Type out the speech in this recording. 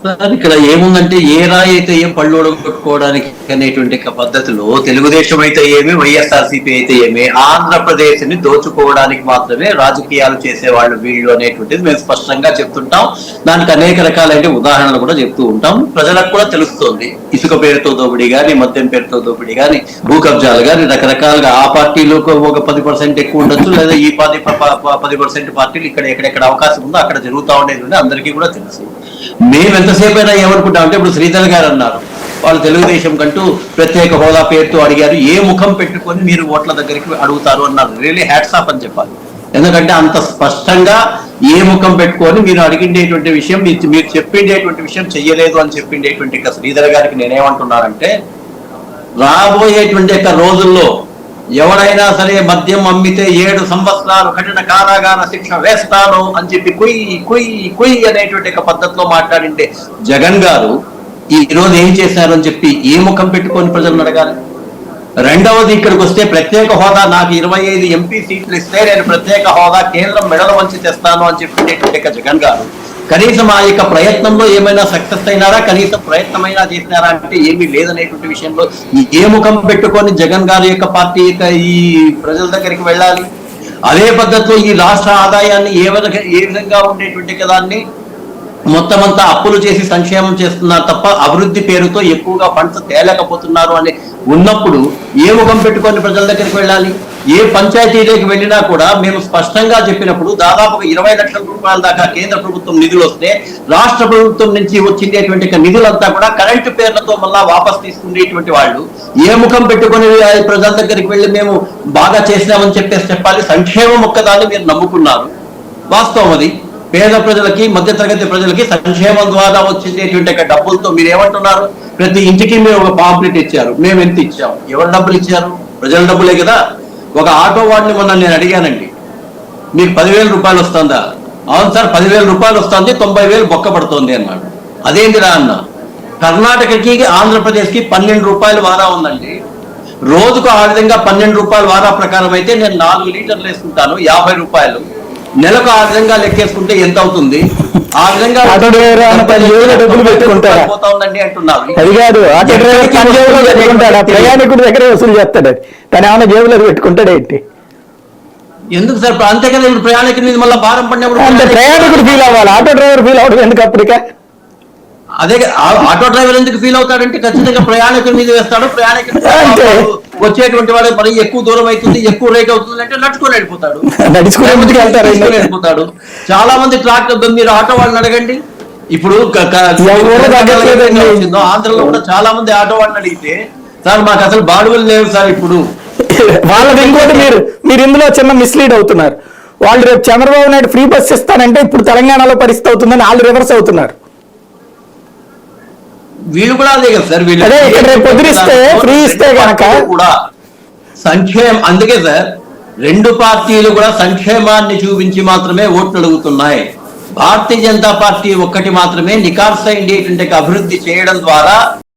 ఇక్కడ ఏముందంటే ఏ రాయి అయితే ఏం పళ్ళు కొట్టుకోవడానికి అనేటువంటి పద్ధతిలో తెలుగుదేశం అయితే ఏమి, వైఎస్ఆర్సీపీ అయితే ఏమి, ఆంధ్రప్రదేశ్ ని దోచుకోవడానికి మాత్రమే రాజకీయాలు చేసేవాళ్ళు వీళ్ళు అనేటువంటిది మేము స్పష్టంగా చెప్తుంటాం. దానికి అనేక రకాలైన ఉదాహరణలు కూడా చెప్తూ ఉంటాం. ప్రజలకు కూడా తెలుస్తోంది. ఇసుక పేరుతో దోపిడీ కానీ, మద్యం పేరుతో దోపిడీ కానీ, భూ కబ్జాలు కానీ, రకరకాలుగా ఆ పార్టీలో ఒక 10% ఎక్కువ ఉండొచ్చు, లేదా ఈ 10% పార్టీలు ఇక్కడ ఎక్కడెక్కడ అవకాశం ఉందో అక్కడ జరుగుతూ ఉండేది అందరికీ కూడా తెలుసు. మేము ఎంతసేపు అయినా ఏమనుకుంటామంటే, ఇప్పుడు శ్రీధర్ గారు అన్నారు వాళ్ళు తెలుగుదేశం కంటూ ప్రత్యేక హోదా పేరుతో అడిగారు, ఏ ముఖం పెట్టుకొని మీరు ఓట్ల దగ్గరికి అడుగుతారు అన్నారు. రియల్లీ హ్యాట్స్ ఆఫ్ అని చెప్పాలి. ఎందుకంటే అంత స్పష్టంగా ఏ ముఖం పెట్టుకొని మీరు అడిగిండేటువంటి విషయం, మీరు చెప్పిండేటువంటి విషయం చెయ్యలేదు అని చెప్పిండేటువంటి శ్రీధర్ గారికి నేనేమంటున్నానంటే, రాబోయేటువంటి రోజుల్లో ఎవరైనా సరే మద్యం అమ్మితే 7 సంవత్సరాలు కఠిన కారాగార శిక్ష వేస్తాను అని చెప్పి కుయ్ అనేటువంటి పద్ధతిలో మాట్లాడింటే జగన్ గారు ఈ రోజు ఏం చేశారు అని చెప్పి ఏ ముఖం పెట్టుకొని ప్రజలను అడగాలి? రెండవది, ఇక్కడికి వస్తే ప్రత్యేక హోదా, నాకు 25 ఎంపీ సీట్లు ఇస్తే నేను ప్రత్యేక హోదా కేంద్రం మెడల వంచి తెస్తాను అని చెప్పినటువంటి జగన్ గారు కనీసం ఆ యొక్క ప్రయత్నంలో ఏమైనా సక్సెస్ అయినారా, కనీసం ప్రయత్నమైనా చేసినారా అంటే ఏమీ లేదనేటువంటి విషయంలో ఏ ముఖం పెట్టుకొని జగన్ గారి యొక్క పార్టీ యొక్క ఈ ప్రజల దగ్గరికి వెళ్ళాలి? అదే పద్ధతిలో ఈ రాష్ట్ర ఆదాయాన్ని ఏ విధంగా ఉండేటువంటి దాన్ని మొత్తం అంతా అప్పులు చేసి సంక్షేమం చేస్తున్నారు తప్ప అభివృద్ధి పేరుతో ఎక్కువగా ఫండ్స్ తేలేకపోతున్నారు అని ఉన్నప్పుడు ఏ ముఖం పెట్టుకొని ప్రజల దగ్గరికి వెళ్ళాలి? ఏ పంచాయతీలోకి వెళ్ళినా కూడా మేము స్పష్టంగా చెప్పినప్పుడు దాదాపుగా 20 లక్షల రూపాయల దాకా కేంద్ర ప్రభుత్వం నిధులు వస్తే రాష్ట్ర ప్రభుత్వం నుంచి వచ్చినటువంటి నిధులంతా కూడా కరెంటు పేర్లతో మళ్ళా వాపస్ తీసుకునేటువంటి వాళ్ళు ఏ ముఖం పెట్టుకొని ప్రజల దగ్గరికి వెళ్ళి మేము బాగా చేసినామని చెప్పాలి? సంక్షేమం ఒక్కదాన్ని మీరు నమ్ముకున్నారు, వాస్తవం అది. పేద ప్రజలకి, మధ్యతరగతి ప్రజలకి సంక్షేమం ద్వారా వచ్చేటువంటి డబ్బులతో మీరు ఏమంటున్నారు? ప్రతి ఇంటికి మీరు ఒక పాంప్లెట్ ఇచ్చారు. మేము ఎంత ఇచ్చాము? ఎవరు డబ్బులు ఇచ్చారు? ప్రజల డబ్బులే కదా. ఒక ఆటో వాడిని మొన్న నేను అడిగానండి, మీకు 10,000 రూపాయలు వస్తుందా? అవును సార్ 10,000 రూపాయలు వస్తుంది, 90,000 బొక్క పడుతుంది అన్నాడు. అదేంటిరా అన్న, కర్ణాటకకి ఆంధ్రప్రదేశ్కి 12 రూపాయలు వారా ఉందండి. రోజుకు ఆ విధంగా 12 రూపాయల వారా ప్రకారం అయితే నేను 4 లీటర్లు వేసుకుంటాను, 50 రూపాయలు. నెలకు ఆ విధంగా లెక్కేసుకుంటే ఎంత అవుతుంది? ఆ విధంగా డబ్బులు పెట్టుకుంటారండి అంటున్నారు. ప్రయాణికుడి దగ్గర వసూలు చేస్తాడు, తను ఏమైనా జేబులో పెట్టుకుంటాడు ఏంటి? ఎందుకు సార్? అంతే కదా, ఇప్పుడు ప్రయాణికుడి మీద మళ్ళీ భారం పడినప్పుడు ప్రయాణికుడు ఫీల్ అవ్వాలి, ఆటో డ్రైవర్ ఫీల్ అవ్వడం ఎందుకు అప్పటికే? అదే ఆటో డ్రైవర్ ఎందుకు ఫీల్ అవుతాడంటే ఖచ్చితంగా ప్రయాణికుల మీద వేస్తాడు. ప్రయాణికులు వచ్చేటువంటి వాడు మరి ఎక్కువ దూరం అవుతుంది, ఎక్కువ రేట్ అవుతుంది అంటే నడుచుకొని వెళ్ళిపోతాడు. వెళ్ళిపోతాడు. చాలా మంది ట్రాక్టర్, మీరు ఆటో వాళ్ళని అడగండి. ఇప్పుడు ఆంధ్రలో కూడా చాలా మంది ఆటో వాళ్ళని అడిగితే, సార్ మాకు అసలు బాడుగులు లేవు సార్. ఇప్పుడు వాళ్ళకి ఇంకోటి, మీరు ఇందులో చిన్న మిస్లీడ్ అవుతున్నారు. వాళ్ళు రేపు చంద్రబాబు నాయుడు ఫ్రీ బస్ ఇస్తానంటే ఇప్పుడు తెలంగాణలో పరిస్థితి అవుతుందని వాళ్ళు రివర్స్ అవుతున్నారు. వీళ్ళు కూడా అదే కదా సార్, వీళ్ళు ఫ్రీ ఇస్తే కనుక కూడా సంక్షేమం. అందుకే సార్ 2 పార్టీలు కూడా సంక్షేమాన్ని చూపించి మాత్రమే ఓట్లు అడుగుతున్నాయి. భారతీయ జనతా పార్టీ ఒక్కటి మాత్రమే నికార్సైనటువంటి అభివృద్ధి చేయడం ద్వారా